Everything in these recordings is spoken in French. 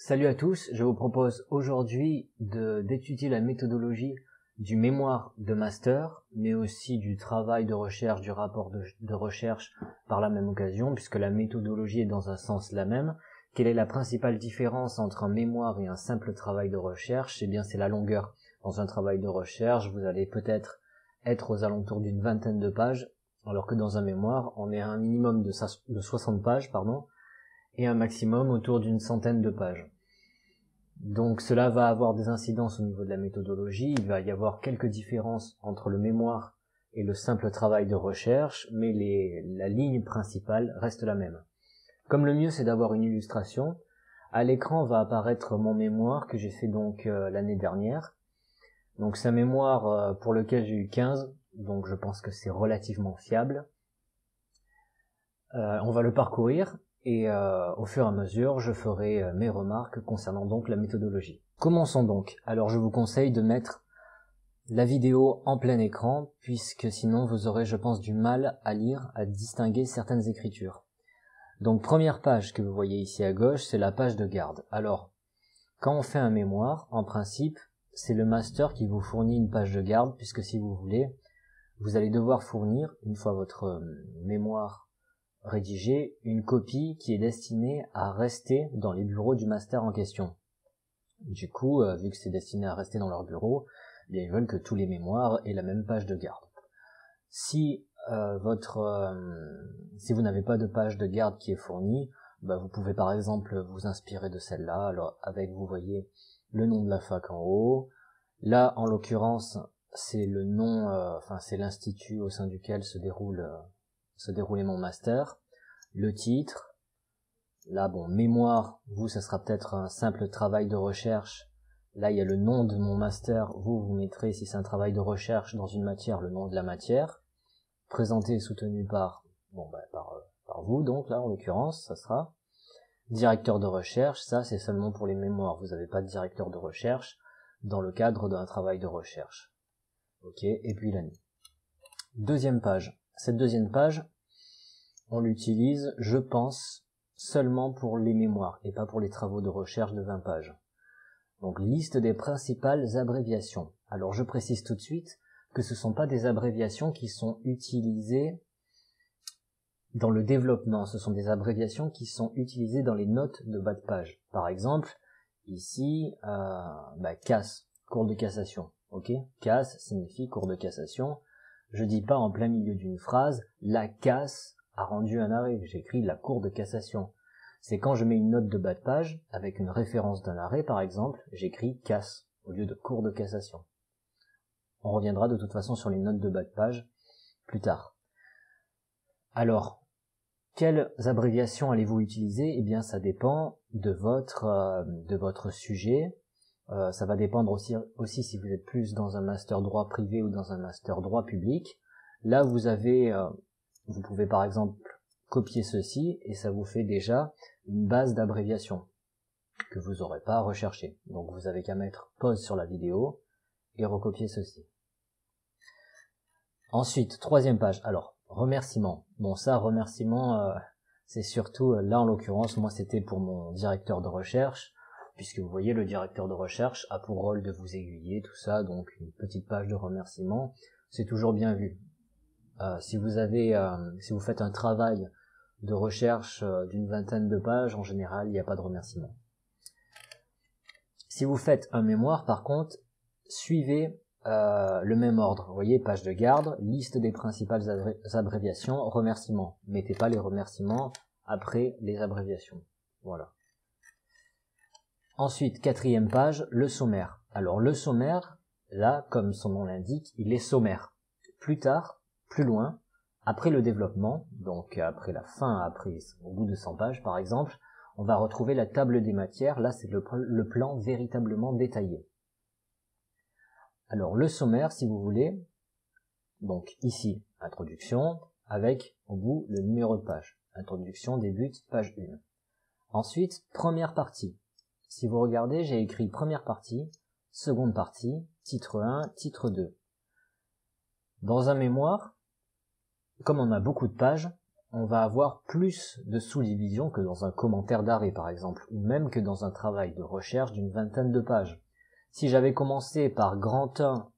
Salut à tous, je vous propose aujourd'hui d'étudier la méthodologie du mémoire de master, mais aussi du travail de recherche, du rapport de recherche par la même occasion, puisque la méthodologie est dans un sens la même. Quelle est la principale différence entre un mémoire et un simple travail de recherche? Eh bien, c'est la longueur. Dans un travail de recherche, vous allez peut-être être aux alentours d'une vingtaine de pages, alors que dans un mémoire, on est à un minimum de 60 pages, et un maximum autour d'une centaine de pages. Donc cela va avoir des incidences au niveau de la méthodologie, il va y avoir quelques différences entre le mémoire et le simple travail de recherche, mais la ligne principale reste la même. Comme le mieux c'est d'avoir une illustration, à l'écran va apparaître mon mémoire que j'ai fait donc l'année dernière. Donc c'est un mémoire pour lequel j'ai eu 15, donc je pense que c'est relativement fiable. On va le parcourir. Et au fur et à mesure, je ferai mes remarques concernant donc la méthodologie. Commençons donc. Alors je vous conseille de mettre la vidéo en plein écran, puisque sinon vous aurez, je pense, du mal à lire, à distinguer certaines écritures. Donc première page que vous voyez ici à gauche, c'est la page de garde. Alors, quand on fait un mémoire, en principe, c'est le master qui vous fournit une page de garde, puisque si vous voulez, vous allez devoir fournir, une fois votre mémoire rédiger une copie qui est destinée à rester dans les bureaux du master en question. Du coup, vu que c'est destiné à rester dans leur bureau, eh bien, ils veulent que tous les mémoires aient la même page de garde. Si si vous n'avez pas de page de garde qui est fournie, vous pouvez par exemple vous inspirer de celle-là. Alors avec, vous voyez, le nom de la fac en haut. Là, en l'occurrence, c'est le nom, c'est l'institut au sein duquel se déroulait mon master, le titre, là bon, mémoire, vous ça sera peut-être un simple travail de recherche, là il y a le nom de mon master, vous mettrez, si c'est un travail de recherche dans une matière, le nom de la matière, présenté et soutenu par vous, donc là en l'occurrence, ça sera directeur de recherche, ça c'est seulement pour les mémoires, vous n'avez pas de directeur de recherche dans le cadre d'un travail de recherche. Ok, et puis l'année. Deuxième page. Cette deuxième page, on l'utilise, je pense, seulement pour les mémoires et pas pour les travaux de recherche de 20 pages. Donc, liste des principales abréviations. Alors, je précise tout de suite que ce ne sont pas des abréviations qui sont utilisées dans le développement, ce sont des abréviations qui sont utilisées dans les notes de bas de page. Par exemple, ici, CAS, cour de cassation. Ok, CAS signifie cour de cassation. Je dis pas en plein milieu d'une phrase, la CAS a rendu un arrêt, j'écris la cour de cassation. C'est quand je mets une note de bas de page, avec une référence d'un arrêt par exemple, j'écris CAS au lieu de cour de cassation. On reviendra de toute façon sur les notes de bas de page plus tard. Alors, quelles abréviations allez-vous utiliser? Eh bien, ça dépend de votre sujet. Ça va dépendre aussi si vous êtes plus dans un master droit privé ou dans un master droit public. Là, vous pouvez par exemple copier ceci et ça vous fait déjà une base d'abréviation que vous n'aurez pas à rechercher. Donc vous avez qu'à mettre pause sur la vidéo et recopier ceci. Ensuite, troisième page. Alors, remerciements. Bon, ça, remerciements, c'est surtout, là en l'occurrence, moi c'était pour mon directeur de recherche, puisque vous voyez, le directeur de recherche a pour rôle de vous aiguiller, tout ça, donc une petite page de remerciements, c'est toujours bien vu. Si vous faites un travail de recherche d'une vingtaine de pages, en général, il n'y a pas de remerciements. Si vous faites un mémoire, par contre, suivez le même ordre. Vous voyez, page de garde, liste des principales abréviations, remerciements. Mettez pas les remerciements après les abréviations. Voilà. Ensuite, quatrième page, le sommaire. Alors le sommaire, là, comme son nom l'indique, il est sommaire. Plus tard, plus loin, après le développement, donc après la fin, au bout de 100 pages par exemple, on va retrouver la table des matières. Là, c'est le plan véritablement détaillé. Alors le sommaire, si vous voulez, donc ici, introduction, avec au bout le numéro de page. Introduction débute page 1. Ensuite, première partie. Si vous regardez, j'ai écrit première partie, seconde partie, titre 1, titre 2. Dans un mémoire, comme on a beaucoup de pages, on va avoir plus de sous-divisions que dans un commentaire d'arrêt par exemple, ou même que dans un travail de recherche d'une 20aine de pages. Si j'avais commencé par grand 1,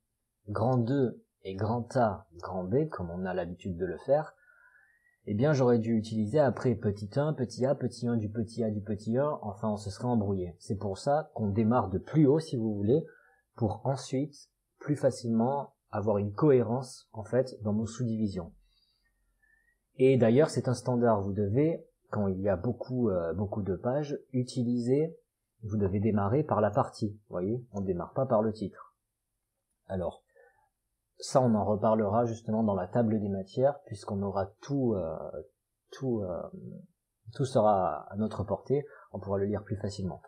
grand 2 et grand A, grand B, comme on a l'habitude de le faire, eh bien j'aurais dû utiliser après petit 1, petit A, petit 1 du petit A du petit 1, enfin on se serait embrouillé. C'est pour ça qu'on démarre de plus haut si vous voulez, pour ensuite plus facilement avoir une cohérence en fait dans nos sous-divisions. Et d'ailleurs c'est un standard, vous devez, quand il y a beaucoup de pages, vous devez démarrer par la partie, vous voyez, on ne démarre pas par le titre. Alors, ça on en reparlera justement dans la table des matières, puisqu'on aura tout sera à notre portée, on pourra le lire plus facilement.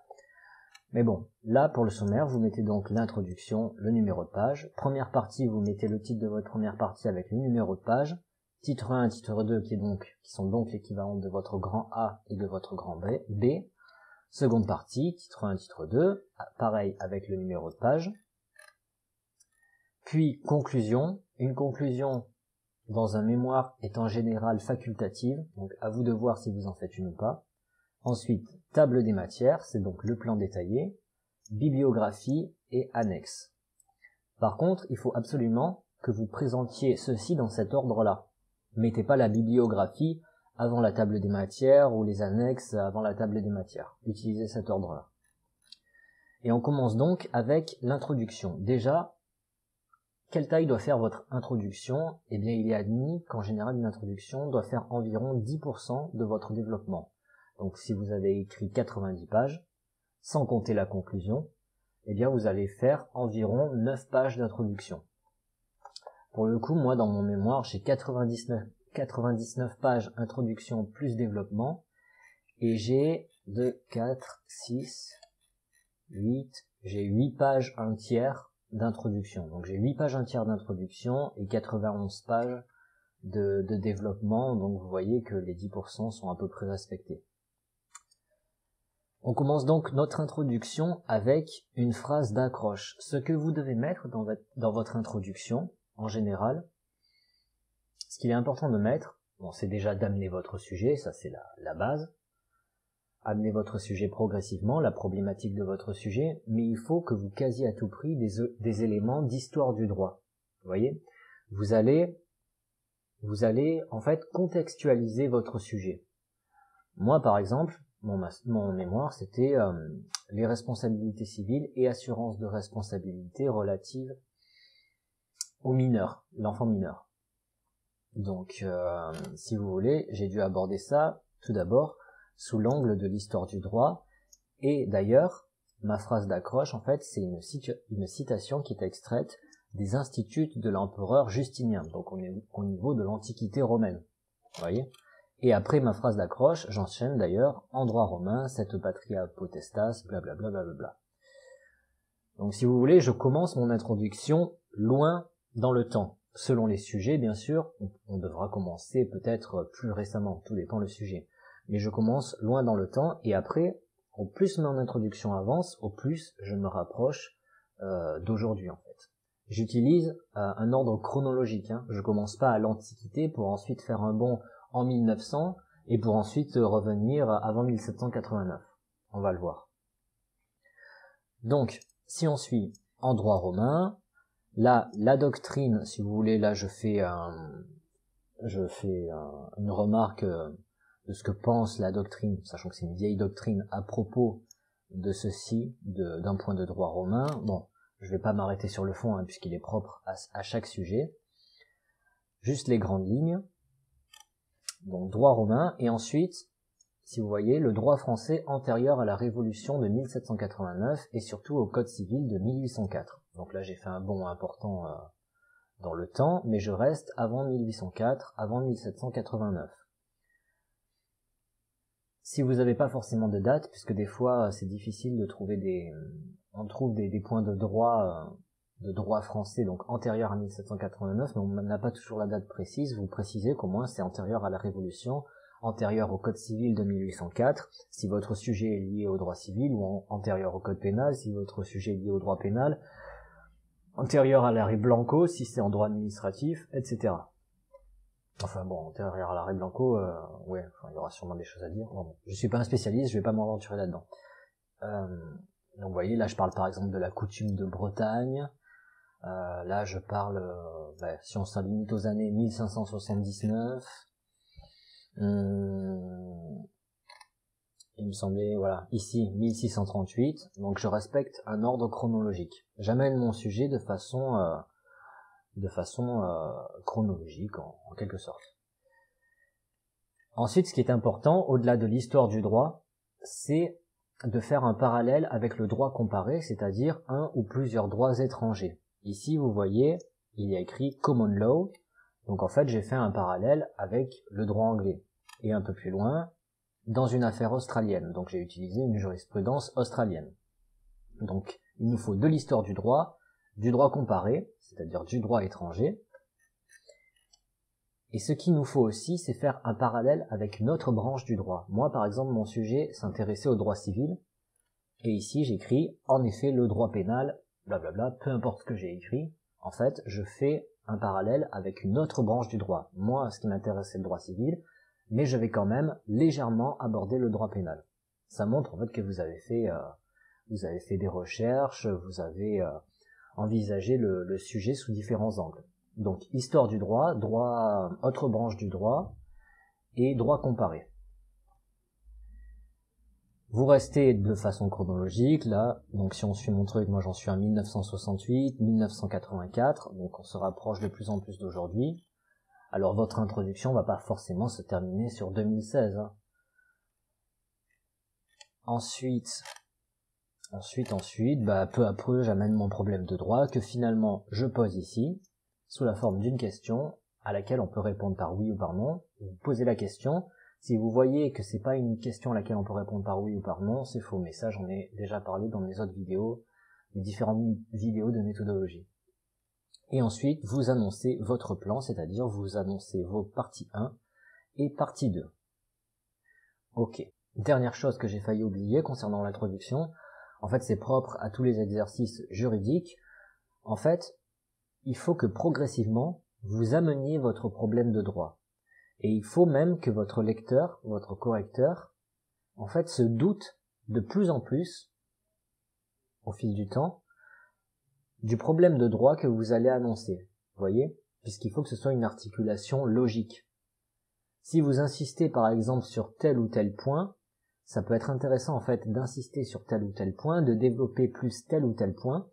Mais bon, là pour le sommaire, vous mettez donc l'introduction, le numéro de page. Première partie, vous mettez le titre de votre première partie avec le numéro de page. Titre 1 et titre 2 qui sont donc l'équivalent de votre grand A et de votre grand B. Seconde partie, titre 1, titre 2, pareil avec le numéro de page. Puis conclusion. Une conclusion dans un mémoire est en général facultative, donc à vous de voir si vous en faites une ou pas. Ensuite, table des matières, c'est donc le plan détaillé, bibliographie et annexe. Par contre, il faut absolument que vous présentiez ceci dans cet ordre-là. Mettez pas la bibliographie avant la table des matières ou les annexes avant la table des matières. Utilisez cet ordre-là. Et on commence donc avec l'introduction. Déjà, quelle taille doit faire votre introduction? Eh bien, il est admis qu'en général, une introduction doit faire environ 10% de votre développement. Donc, si vous avez écrit 90 pages, sans compter la conclusion, eh bien, vous allez faire environ 9 pages d'introduction. Pour le coup, moi, dans mon mémoire, j'ai 99 pages introduction plus développement, et j'ai j'ai 8 pages un tiers d'introduction. Donc j'ai 8 pages un tiers d'introduction et 91 pages de développement, donc vous voyez que les 10% sont à peu près respectés. On commence donc notre introduction avec une phrase d'accroche. Ce que vous devez mettre dans votre introduction, en général, ce qu'il est important de mettre, bon, c'est déjà d'amener votre sujet, ça c'est la base. Amenez votre sujet progressivement, la problématique de votre sujet, mais il faut que vous casiez à tout prix des éléments d'histoire du droit. Vous voyez, vous allez en fait contextualiser votre sujet. Moi, par exemple, mon mémoire, c'était les responsabilités civiles et assurance de responsabilité relative aux mineurs, l'enfant mineur. Donc, si vous voulez, j'ai dû aborder ça tout d'abord sous l'angle de l'histoire du droit, et d'ailleurs, ma phrase d'accroche, en fait, c'est une citation qui est extraite des Instituts de l'empereur Justinien, donc on est au niveau de l'Antiquité romaine, vous voyez. Et après ma phrase d'accroche, j'enchaîne d'ailleurs en droit romain, cette patria potestas, blablabla, blablabla. Donc si vous voulez, je commence mon introduction loin dans le temps. Selon les sujets, bien sûr, on devra commencer peut-être plus récemment, tout dépend le sujet. Mais je commence loin dans le temps, et après, au plus mon introduction avance, au plus je me rapproche d'aujourd'hui en fait. J'utilise un ordre chronologique, hein. Je commence pas à l'Antiquité pour ensuite faire un bond en 1900 et pour ensuite revenir avant 1789. On va le voir. Donc, si on suit en droit romain, là, la doctrine, si vous voulez, là je fais une remarque de ce que pense la doctrine, sachant que c'est une vieille doctrine à propos de ceci, d'un point de droit romain. Bon, je vais pas m'arrêter sur le fond, hein, puisqu'il est propre à chaque sujet. Juste les grandes lignes. Donc droit romain, et ensuite, si vous voyez, le droit français antérieur à la Révolution de 1789 et surtout au Code civil de 1804. Donc là j'ai fait un bond important dans le temps, mais je reste avant 1804, avant 1789. Si vous n'avez pas forcément de date, puisque des fois c'est difficile de trouver on trouve des points de droit français, donc antérieur à 1789, mais on n'a pas toujours la date précise, vous précisez qu'au moins c'est antérieur à la Révolution, antérieur au Code civil de 1804, si votre sujet est lié au droit civil, ou antérieur au Code pénal, si votre sujet est lié au droit pénal, antérieur à l'arrêt Blanco, si c'est en droit administratif, etc. Enfin bon, derrière l'arrêt Blanco, ouais, enfin, il y aura sûrement des choses à dire. Bon, je suis pas un spécialiste, je vais pas m'aventurer là-dedans. Donc vous voyez, là je parle par exemple de la coutume de Bretagne. Là je parle, si on s'en limite aux années 1579, il me semblait, voilà, ici 1638, donc je respecte un ordre chronologique. J'amène mon sujet de façon chronologique en quelque sorte. Ensuite, ce qui est important, au-delà de l'histoire du droit, c'est de faire un parallèle avec le droit comparé, c'est-à-dire un ou plusieurs droits étrangers. Ici, vous voyez, il y a écrit common law, donc en fait, j'ai fait un parallèle avec le droit anglais. Et un peu plus loin, dans une affaire australienne, donc j'ai utilisé une jurisprudence australienne. Donc, il nous faut de l'histoire du droit comparé, c'est-à-dire du droit étranger. Et ce qu'il nous faut aussi, c'est faire un parallèle avec une autre branche du droit. Moi, par exemple, mon sujet s'intéressait au droit civil, et ici j'écris, en effet, le droit pénal, blablabla, peu importe ce que j'ai écrit, en fait, je fais un parallèle avec une autre branche du droit. Moi, ce qui m'intéresse, c'est le droit civil, mais je vais quand même légèrement aborder le droit pénal. Ça montre en fait que vous avez fait des recherches, vous avez envisagé le sujet sous différents angles. Donc histoire du droit, autre branche du droit et droit comparé. Vous restez de façon chronologique là, donc si on suit mon truc, moi j'en suis à 1968, 1984, donc on se rapproche de plus en plus d'aujourd'hui. Alors votre introduction va pas forcément se terminer sur 2016. Hein. Ensuite, peu à peu, j'amène mon problème de droit que finalement je pose ici, sous la forme d'une question à laquelle on peut répondre par oui ou par non. Vous posez la question. Si vous voyez que c'est pas une question à laquelle on peut répondre par oui ou par non, c'est faux. Mais ça, j'en ai déjà parlé dans mes autres vidéos, les différentes vidéos de méthodologie. Et ensuite, vous annoncez votre plan, c'est-à-dire vous annoncez vos parties 1 et partie 2. Ok. Dernière chose que j'ai failli oublier concernant l'introduction, en fait c'est propre à tous les exercices juridiques, en fait, il faut que progressivement, vous ameniez votre problème de droit. Et il faut même que votre lecteur, votre correcteur, en fait se doute de plus en plus, au fil du temps, du problème de droit que vous allez annoncer. Vous voyez ? Puisqu'il faut que ce soit une articulation logique. Si vous insistez par exemple sur tel ou tel point, ça peut être intéressant en fait d'insister sur tel ou tel point, de développer plus tel ou tel point,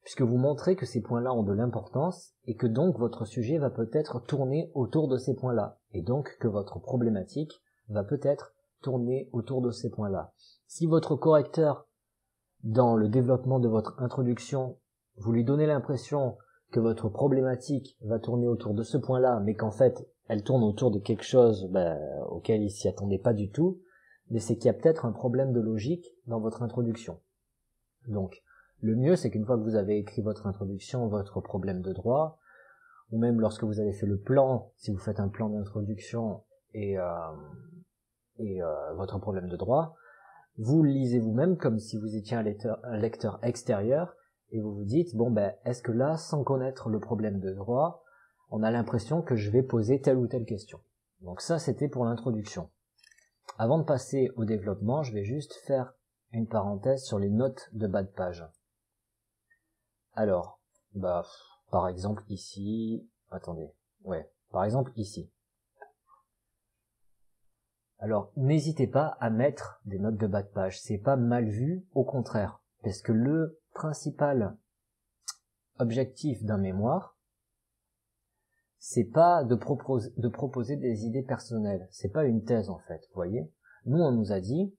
puisque vous montrez que ces points-là ont de l'importance et que donc votre sujet va peut-être tourner autour de ces points-là, et donc que votre problématique va peut-être tourner autour de ces points-là. Si votre correcteur, dans le développement de votre introduction, vous lui donnez l'impression que votre problématique va tourner autour de ce point-là, mais qu'en fait elle tourne autour de quelque chose auquel il s'y attendait pas du tout, mais c'est qu'il y a peut-être un problème de logique dans votre introduction. Donc, le mieux, c'est qu'une fois que vous avez écrit votre introduction, votre problème de droit, ou même lorsque vous avez fait le plan, si vous faites un plan d'introduction et votre problème de droit, vous le lisez vous-même comme si vous étiez un lecteur extérieur, et vous vous dites, est-ce que là, sans connaître le problème de droit, on a l'impression que je vais poser telle ou telle question. Donc ça, c'était pour l'introduction. Avant de passer au développement, je vais juste faire une parenthèse sur les notes de bas de page. Alors, par exemple ici, par exemple ici. Alors, n'hésitez pas à mettre des notes de bas de page, c'est pas mal vu, au contraire, parce que le principal objectif d'un mémoire, c'est pas de proposer des idées personnelles, c'est pas une thèse en fait, vous voyez. Nous on nous a dit,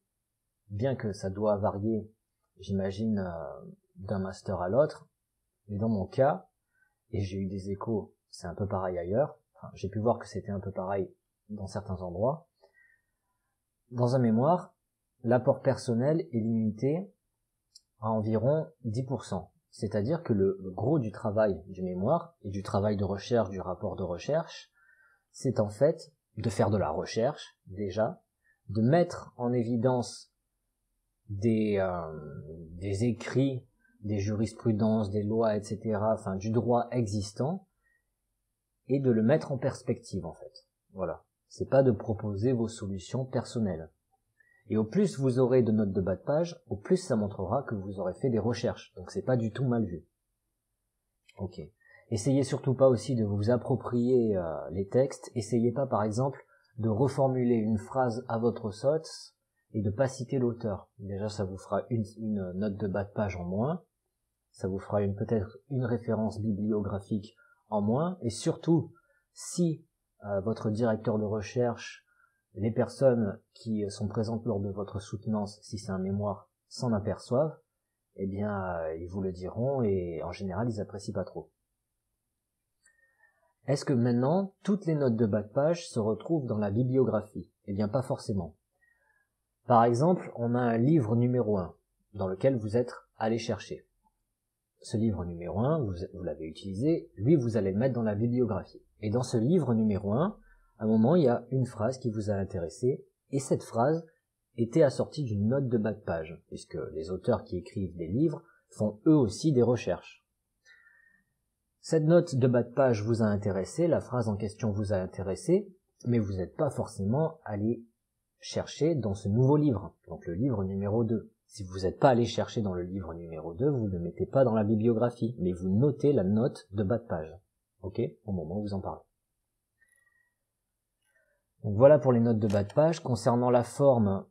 bien que ça doit varier, j'imagine, d'un master à l'autre, mais dans mon cas, et j'ai eu des échos, c'est un peu pareil ailleurs, j'ai pu voir que c'était un peu pareil dans certains endroits, dans un mémoire, l'apport personnel est limité à environ 10%. C'est-à-dire que le gros du travail du mémoire et du travail de recherche, du rapport de recherche, c'est en fait de faire de la recherche, déjà, de mettre en évidence des écrits, des jurisprudences, des lois, etc., du droit existant, et de le mettre en perspective en fait. Voilà. C'est pas de proposer vos solutions personnelles. Et au plus vous aurez de notes de bas de page, au plus ça montrera que vous aurez fait des recherches. Donc c'est pas du tout mal vu. Ok. Essayez surtout pas aussi de vous approprier les textes. Essayez pas par exemple de reformuler une phrase à votre sauce et de pas citer l'auteur. Déjà ça vous fera une note de bas de page en moins. Ça vous fera peut-être une référence bibliographique en moins. Et surtout, si votre directeur de recherche, les personnes qui sont présentes lors de votre soutenance, si c'est un mémoire, s'en aperçoivent, eh bien, ils vous le diront et en général, ils apprécient pas trop. Est-ce que maintenant, toutes les notes de bas de page se retrouvent dans la bibliographie? Eh bien, pas forcément. Par exemple, on a un livre numéro 1 dans lequel vous êtes allé chercher. Ce livre numéro 1, vous l'avez utilisé, lui, vous allez le mettre dans la bibliographie. Et dans ce livre numéro 1, à un moment, il y a une phrase qui vous a intéressé, et cette phrase était assortie d'une note de bas de page, puisque les auteurs qui écrivent des livres font eux aussi des recherches. Cette note de bas de page vous a intéressé, la phrase en question vous a intéressé, mais vous n'êtes pas forcément allé chercher dans ce nouveau livre, donc le livre numéro 2. Si vous n'êtes pas allé chercher dans le livre numéro 2, vous ne le mettez pas dans la bibliographie, mais vous notez la note de bas de page, ok, au moment où vous en parlez. Donc voilà pour les notes de bas de page. Concernant la forme,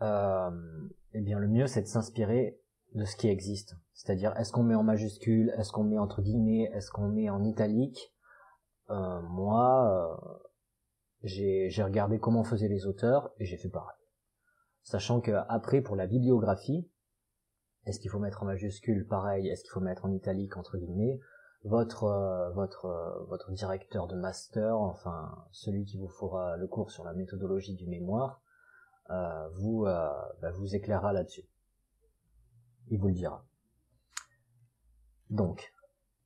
eh bien le mieux c'est de s'inspirer de ce qui existe. C'est-à-dire, est-ce qu'on met en majuscule, est-ce qu'on met entre guillemets, est-ce qu'on met en italique? J'ai regardé comment faisaient les auteurs et j'ai fait pareil. Sachant que après pour la bibliographie, est-ce qu'il faut mettre en majuscule? Pareil, est-ce qu'il faut mettre en italique entre guillemets? Votre directeur de master, enfin celui qui vous fera le cours sur la méthodologie du mémoire, vous éclairera là-dessus. Il vous le dira. Donc,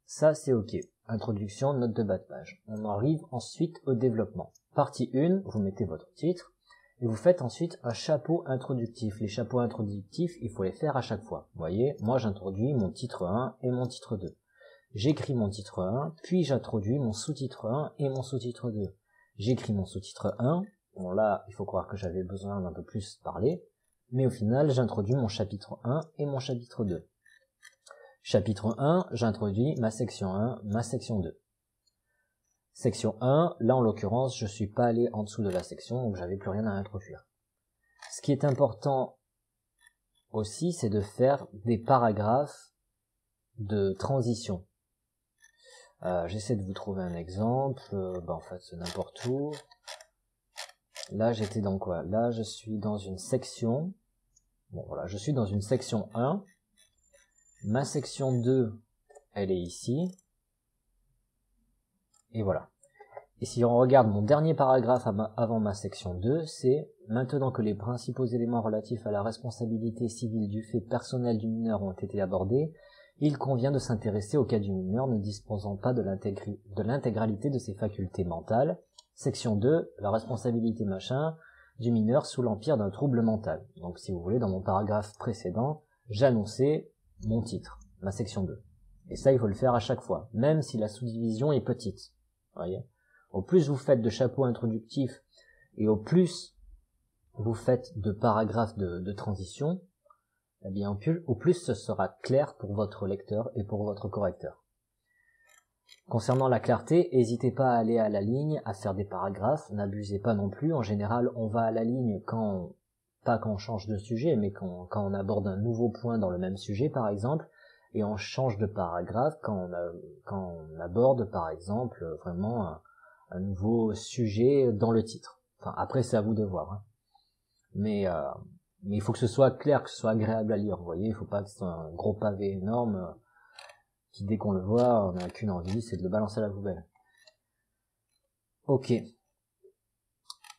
ça c'est ok. Introduction, note de bas de page. On arrive ensuite au développement. Partie 1, vous mettez votre titre, et vous faites ensuite un chapeau introductif. Les chapeaux introductifs, il faut les faire à chaque fois. Vous voyez, moi j'introduis mon titre 1 et mon titre 2. J'écris mon titre 1, puis j'introduis mon sous-titre 1 et mon sous-titre 2. J'écris mon sous-titre 1, bon là, il faut croire que j'avais besoin d'un peu plus parler, mais au final, j'introduis mon chapitre 1 et mon chapitre 2. Chapitre 1, j'introduis ma section 1, ma section 2. Section 1, là en l'occurrence, je suis pas allé en dessous de la section, donc j'avais plus rien à introduire. Ce qui est important aussi, c'est de faire des paragraphes de transition. J'essaie de vous trouver un exemple, en fait c'est n'importe où. Là j'étais dans quoi? Là je suis dans une section, bon voilà, je suis dans une section 1, ma section 2 elle est ici, et voilà. Et si on regarde mon dernier paragraphe avant ma section 2, c'est « Maintenant que les principaux éléments relatifs à la responsabilité civile du fait personnel du mineur ont été abordés, il convient de s'intéresser au cas du mineur ne disposant pas de l'intégralité de ses facultés mentales. Section 2, la responsabilité machin du mineur sous l'empire d'un trouble mental. » Donc si vous voulez, dans mon paragraphe précédent, j'annonçais mon titre, ma section 2. Et ça, il faut le faire à chaque fois, même si la sous-division est petite. Vous voyez ? Au plus vous faites de chapeaux introductifs et au plus vous faites de paragraphes de transition, eh bien au plus ce sera clair pour votre lecteur et pour votre correcteur. Concernant la clarté, n'hésitez pas à aller à la ligne, à faire des paragraphes, n'abusez pas non plus. En général, on va à la ligne pas quand on change de sujet, mais quand on aborde un nouveau point dans le même sujet, par exemple, et on change de paragraphe quand on aborde, par exemple, vraiment un nouveau sujet dans le titre. Enfin, après, c'est à vous de voir. Hein. Mais il faut que ce soit clair, que ce soit agréable à lire. Vous voyez, il faut pas que ce soit un gros pavé énorme qui, dès qu'on le voit, on n'a qu'une envie, c'est de le balancer à la poubelle. Ok.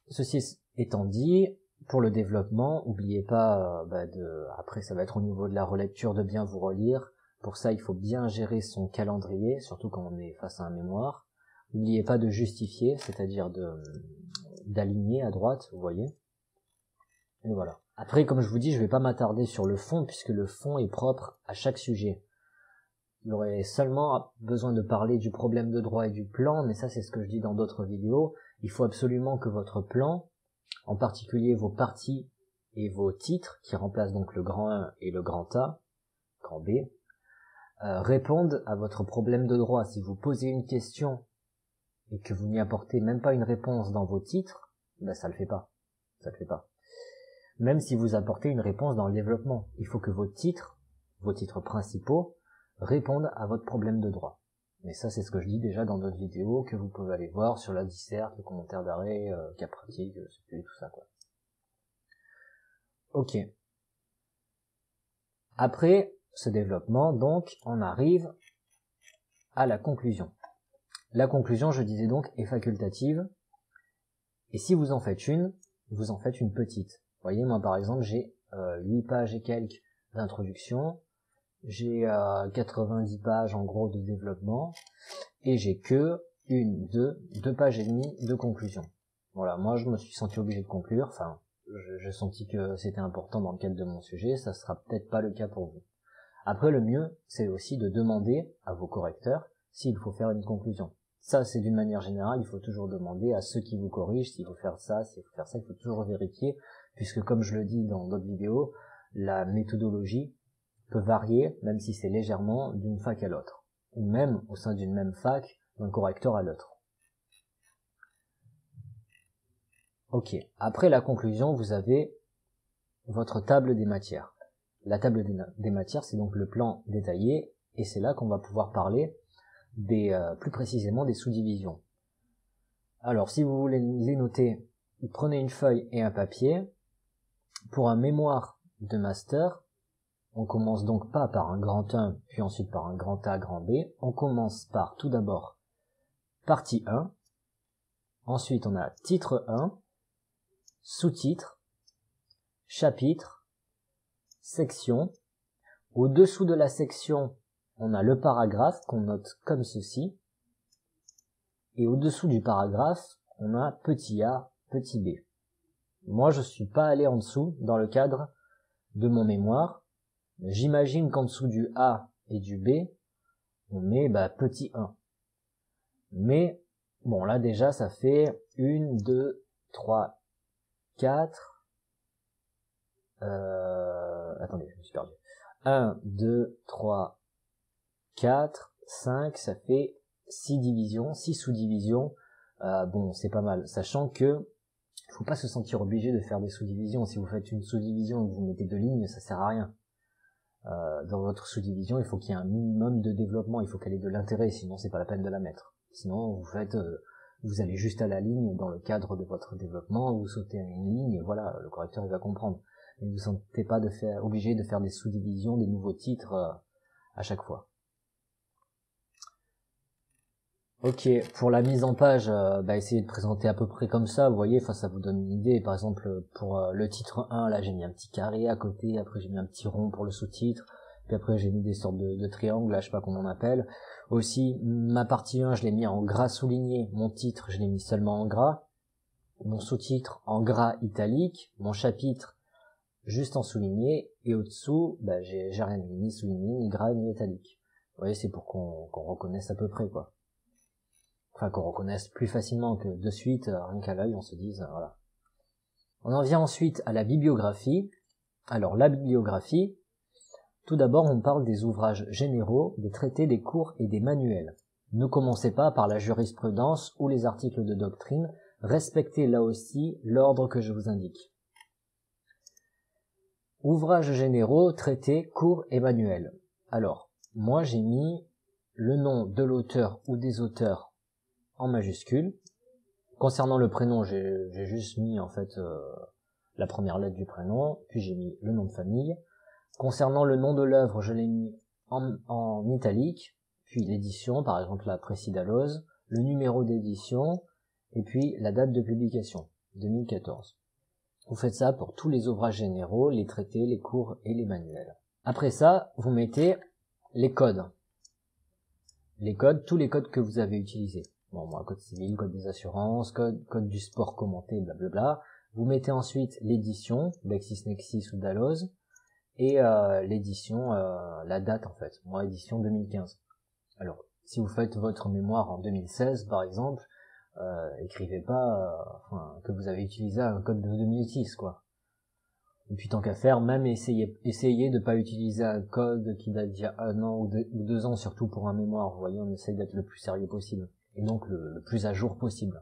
Ceci étant dit, pour le développement, n'oubliez pas, après ça va être au niveau de la relecture de bien vous relire. Pour ça, il faut bien gérer son calendrier, surtout quand on est face à un mémoire. N'oubliez pas de justifier, c'est-à-dire d'aligner à droite, vous voyez. Et voilà. Après, comme je vous dis, je vais pas m'attarder sur le fond, puisque le fond est propre à chaque sujet. il y aurait seulement besoin de parler du problème de droit et du plan, mais ça c'est ce que je dis dans d'autres vidéos. Il faut absolument que votre plan, en particulier vos parties et vos titres, qui remplacent donc le grand 1 et le grand A, grand B, répondent à votre problème de droit. Si vous posez une question et que vous n'y apportez même pas une réponse dans vos titres, ben ça le fait pas. Ça le fait pas. Même si vous apportez une réponse dans le développement, il faut que vos titres principaux, répondent à votre problème de droit. Mais ça, c'est ce que je dis déjà dans d'autres vidéos que vous pouvez aller voir sur la disserte, le commentaire d'arrêt, cas pratique, tout ça, quoi. Ok. Après ce développement, donc, on arrive à la conclusion. La conclusion, je disais donc, est facultative. Et si vous en faites une, vous en faites une petite. Vous voyez, moi, par exemple, j'ai 8 pages et quelques d'introduction. J'ai 90 pages en gros de développement et j'ai que deux pages et demie de conclusion. Voilà, moi je me suis senti obligé de conclure, enfin j'ai senti que c'était important dans le cadre de mon sujet, ça sera peut-être pas le cas pour vous. Après le mieux, c'est aussi de demander à vos correcteurs s'il faut faire une conclusion. Ça c'est d'une manière générale, il faut toujours demander à ceux qui vous corrigent s'il faut faire ça, s'il faut faire ça, il faut toujours vérifier, puisque comme je le dis dans d'autres vidéos, la méthodologie peut varier, même si c'est légèrement, d'une fac à l'autre, ou même au sein d'une même fac, d'un correcteur à l'autre. Ok, après la conclusion, vous avez votre table des matières. La table des matières, c'est donc le plan détaillé, et c'est là qu'on va pouvoir parler plus précisément des sous-divisions. Alors, si vous voulez les noter, prenez une feuille et un papier. Pour un mémoire de master, on commence donc pas par un grand 1, puis ensuite par un grand A, grand B. On commence par, tout d'abord, partie 1. Ensuite, on a titre 1, sous-titre, chapitre, section. Au-dessous de la section, on a le paragraphe qu'on note comme ceci. Et au-dessous du paragraphe, on a petit a, petit b. Moi, je suis pas allé en dessous dans le cadre de mon mémoire. J'imagine qu'en dessous du A et du B, on met petit 1. Mais, bon là déjà ça fait 1, 2, 3, 4... attendez, je me suis perdu. 1, 2, 3, 4, 5, ça fait 6 divisions, 6 sous-divisions. Bon, c'est pas mal, sachant que faut pas se sentir obligé de faire des sous-divisions. Si vous faites une sous-division et que vous mettez 2 lignes, ça sert à rien. Dans votre sous-division, il faut qu'il y ait un minimum de développement, il faut qu'elle ait de l'intérêt, sinon c'est pas la peine de la mettre. Sinon, vous allez juste à la ligne dans le cadre de votre développement, vous sautez à une ligne, et voilà, le correcteur il va comprendre. Mais vous ne vous sentez pas obligé de faire des sous-divisions, des nouveaux titres à chaque fois. Ok, pour la mise en page, essayez de présenter à peu près comme ça, vous voyez, ça vous donne une idée. Par exemple, pour le titre 1, là j'ai mis un petit carré à côté, après j'ai mis un petit rond pour le sous-titre, puis après j'ai mis des sortes de triangles, là je sais pas comment on appelle. Aussi, ma partie 1, je l'ai mis en gras souligné, mon titre, je l'ai mis seulement en gras, mon sous-titre en gras italique, mon chapitre juste en souligné, et au-dessous, j'ai rien mis, ni souligné, ni gras, ni italique. Vous voyez, c'est pour qu'on reconnaisse à peu près, quoi. Enfin, qu'on reconnaisse plus facilement que de suite, rien qu'à l'œil, on se dise, voilà. On en vient ensuite à la bibliographie. Alors, la bibliographie, tout d'abord, on parle des ouvrages généraux, des traités, des cours et des manuels. Ne commencez pas par la jurisprudence ou les articles de doctrine, respectez là aussi l'ordre que je vous indique. Ouvrages généraux, traités, cours et manuels. Alors, moi j'ai mis le nom de l'auteur ou des auteurs en majuscule. Concernant le prénom, j'ai juste mis en fait la première lettre du prénom, puis j'ai mis le nom de famille. Concernant le nom de l'œuvre, je l'ai mis en italique, puis l'édition, par exemple la Précidalose, le numéro d'édition, et puis la date de publication, 2014. Vous faites ça pour tous les ouvrages généraux, les traités, les cours et les manuels. Après ça, vous mettez les codes. Les codes, tous les codes que vous avez utilisés. Bon, moi, code civil, code des assurances, code du sport commenté, blablabla. Vous mettez ensuite l'édition, LexisNexis ou Dalloz, et l'édition, la date en fait, moi édition 2015. Alors, si vous faites votre mémoire en 2016 par exemple, écrivez pas que vous avez utilisé un code de 2006 quoi. Et puis tant qu'à faire, même essayez de pas utiliser un code qui date d'il y a 1 an ou 2 ans, surtout pour un mémoire. Vous voyez, on essaye d'être le plus sérieux possible et donc le plus à jour possible.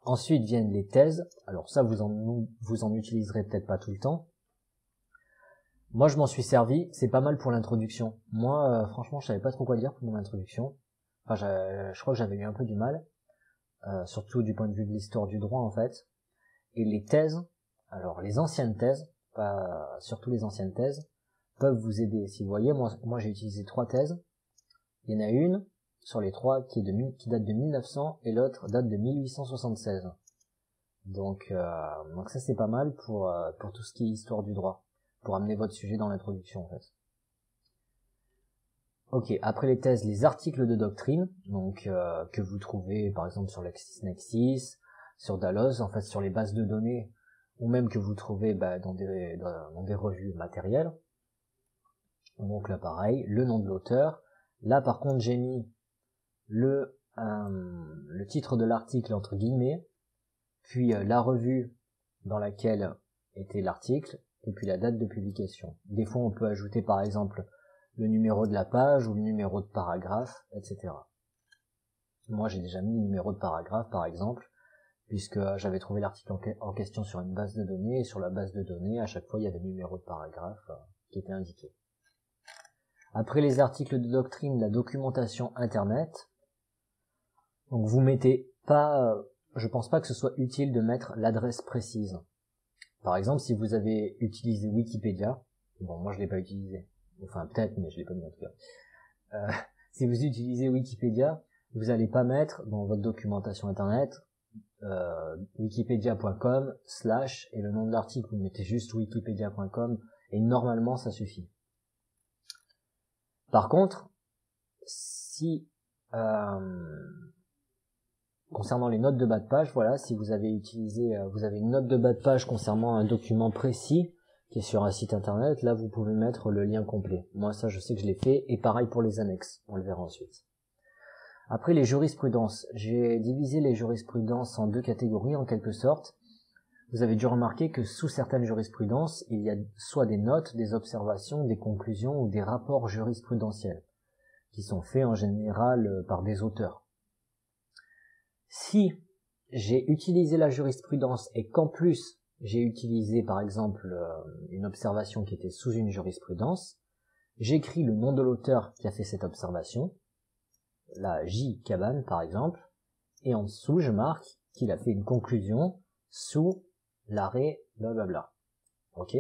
Ensuite viennent les thèses. Alors ça, vous en utiliserez peut-être pas tout le temps. Moi, je m'en suis servi. C'est pas mal pour l'introduction. Moi, franchement, je savais pas trop quoi dire pour mon introduction. Enfin, je crois que j'avais eu un peu du mal, surtout du point de vue de l'histoire du droit en fait. Et les thèses, alors les anciennes thèses, surtout les anciennes thèses, peuvent vous aider. Si vous voyez, moi j'ai utilisé 3 thèses. Il y en a une sur les 3 qui date de 1900 et l'autre date de 1876. Donc ça c'est pas mal pour tout ce qui est histoire du droit, pour amener votre sujet dans l'introduction en fait. Ok, après les thèses, les articles de doctrine, donc que vous trouvez par exemple sur LexisNexis, sur Dalloz, en fait sur les bases de données, ou même que vous trouvez dans des revues matérielles. Donc là pareil, le nom de l'auteur. Là par contre j'ai mis le titre de l'article entre guillemets, puis la revue dans laquelle était l'article, et puis la date de publication. Des fois on peut ajouter par exemple le numéro de la page ou le numéro de paragraphe, etc. Moi j'ai déjà mis le numéro de paragraphe par exemple, puisque j'avais trouvé l'article en question sur une base de données, et sur la base de données, à chaque fois il y avait le numéro de paragraphe qui était indiqué. Après les articles de doctrine, la documentation internet. Donc vous mettez pas, je pense pas que ce soit utile de mettre l'adresse précise. Par exemple, si vous avez utilisé Wikipédia, bon moi je l'ai pas utilisé, enfin peut-être mais je l'ai pas mis en tout cas. Si vous utilisez Wikipédia, vous allez pas mettre dans votre documentation internet wikipedia.com/ et le nom de l'article, vous mettez juste wikipedia.com et normalement ça suffit. Par contre, si concernant les notes de bas de page, voilà, si vous avez une note de bas de page concernant un document précis qui est sur un site internet, là vous pouvez mettre le lien complet. Moi ça je sais que je l'ai fait, et pareil pour les annexes, on le verra ensuite. Après les jurisprudences, j'ai divisé les jurisprudences en 2 catégories en quelque sorte. Vous avez dû remarquer que sous certaines jurisprudences, il y a soit des notes, des observations, des conclusions ou des rapports jurisprudentiels, qui sont faits en général par des auteurs. Si j'ai utilisé la jurisprudence et qu'en plus j'ai utilisé par exemple une observation qui était sous une jurisprudence, j'écris le nom de l'auteur qui a fait cette observation, la J. Cabane par exemple, et en dessous je marque qu'il a fait une conclusion sous l'arrêt blablabla. Ok ?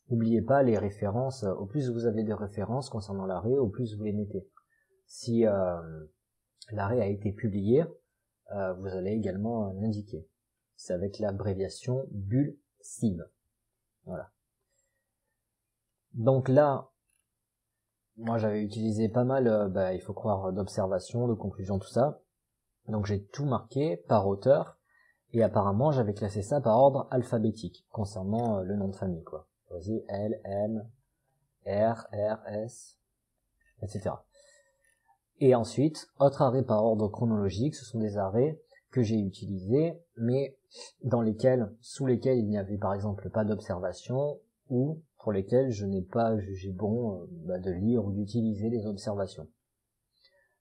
N'oubliez pas les références, au plus vous avez des références concernant l'arrêt, au plus vous les mettez. Si l'arrêt a été publié, vous allez également l'indiquer. C'est avec l'abréviation bulle CIB. Voilà. Donc là, moi j'avais utilisé pas mal, il faut croire, d'observations, de conclusions, tout ça. Donc j'ai tout marqué par auteur, et apparemment j'avais classé ça par ordre alphabétique, concernant le nom de famille, quoi. Voici L, M, R, R, S, etc. Et ensuite, autre arrêt par ordre chronologique, ce sont des arrêts que j'ai utilisés, mais sous lesquels il n'y avait par exemple pas d'observation, ou pour lesquels je n'ai pas jugé bon de lire ou d'utiliser les observations.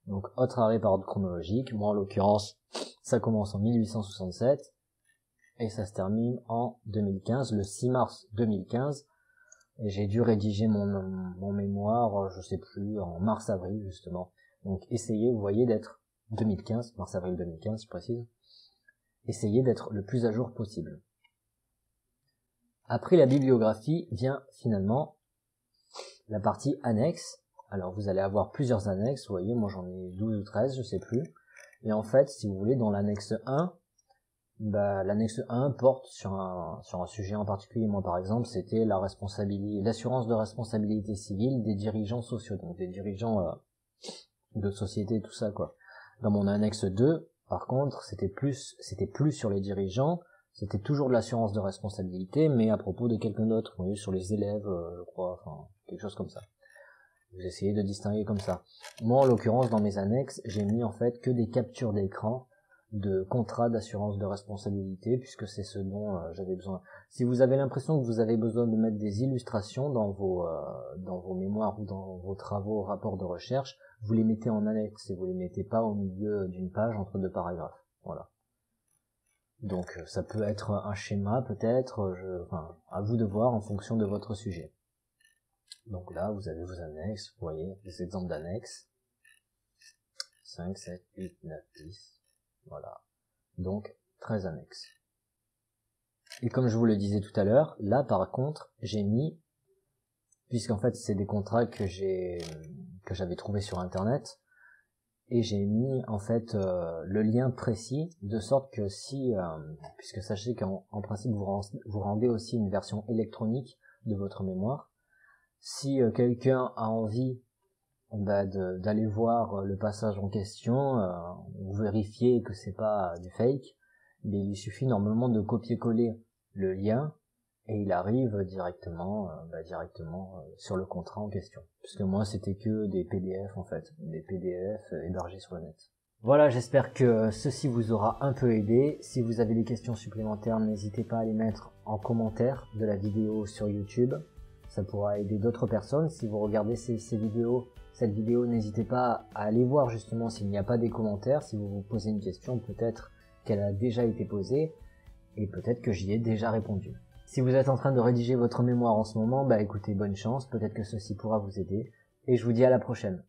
Donc autre arrêt par ordre chronologique, moi en l'occurrence ça commence en 1867 et ça se termine en 2015, le 6 mars 2015, et j'ai dû rédiger mon mémoire, je sais plus, en mars-avril justement. Donc essayez, vous voyez, d'être 2015, mars-avril 2015 je précise, essayez d'être le plus à jour possible. Après la bibliographie vient finalement la partie annexe. Alors vous allez avoir plusieurs annexes, vous voyez, moi j'en ai 12 ou 13, je sais plus. Et en fait, si vous voulez, dans l'annexe 1, l'annexe 1 porte sur un sujet en particulier. Moi par exemple, c'était l'assurance de responsabilité civile des dirigeants sociaux, donc des dirigeants de société, tout ça quoi. Dans mon annexe 2, par contre, c'était plus sur les dirigeants, C'était toujours de l'assurance de responsabilité, mais à propos de quelqu'un d'autre, vous voyez, sur les élèves, je crois, enfin, quelque chose comme ça. Vous essayez de distinguer comme ça. Moi, en l'occurrence, dans mes annexes, j'ai mis en fait que des captures d'écran de contrats d'assurance de responsabilité, puisque c'est ce dont j'avais besoin. Si vous avez l'impression que vous avez besoin de mettre des illustrations dans vos mémoires ou dans vos travaux, rapports de recherche, vous les mettez en annexe et vous les mettez pas au milieu d'une page entre deux paragraphes. Voilà. Donc ça peut être un schéma peut-être, enfin, à vous de voir en fonction de votre sujet. Donc là, vous avez vos annexes, vous voyez, des exemples d'annexes. 5, 7, 8, 9, 10. Voilà. Donc, 13 annexes. Et comme je vous le disais tout à l'heure, là, par contre, j'ai mis, puisqu'en fait, c'est des contrats que j'avais trouvés sur Internet, et j'ai mis, en fait, le lien précis, de sorte que si, puisque sachez qu'en principe, vous rendez aussi une version électronique de votre mémoire, si quelqu'un a envie d'aller voir le passage en question, ou vérifier que c'est pas du fake, mais il suffit normalement de copier-coller le lien et il arrive directement sur le contrat en question. Puisque moi c'était que des PDF en fait, des PDF hébergés sur le net. Voilà, j'espère que ceci vous aura un peu aidé. Si vous avez des questions supplémentaires, n'hésitez pas à les mettre en commentaire de la vidéo sur YouTube. Ça pourra aider d'autres personnes. Si vous regardez cette vidéo, n'hésitez pas à aller voir justement s'il n'y a pas des commentaires. Si vous vous posez une question, peut-être qu'elle a déjà été posée et peut-être que j'y ai déjà répondu. Si vous êtes en train de rédiger votre mémoire en ce moment, écoutez, bonne chance, peut-être que ceci pourra vous aider et je vous dis à la prochaine.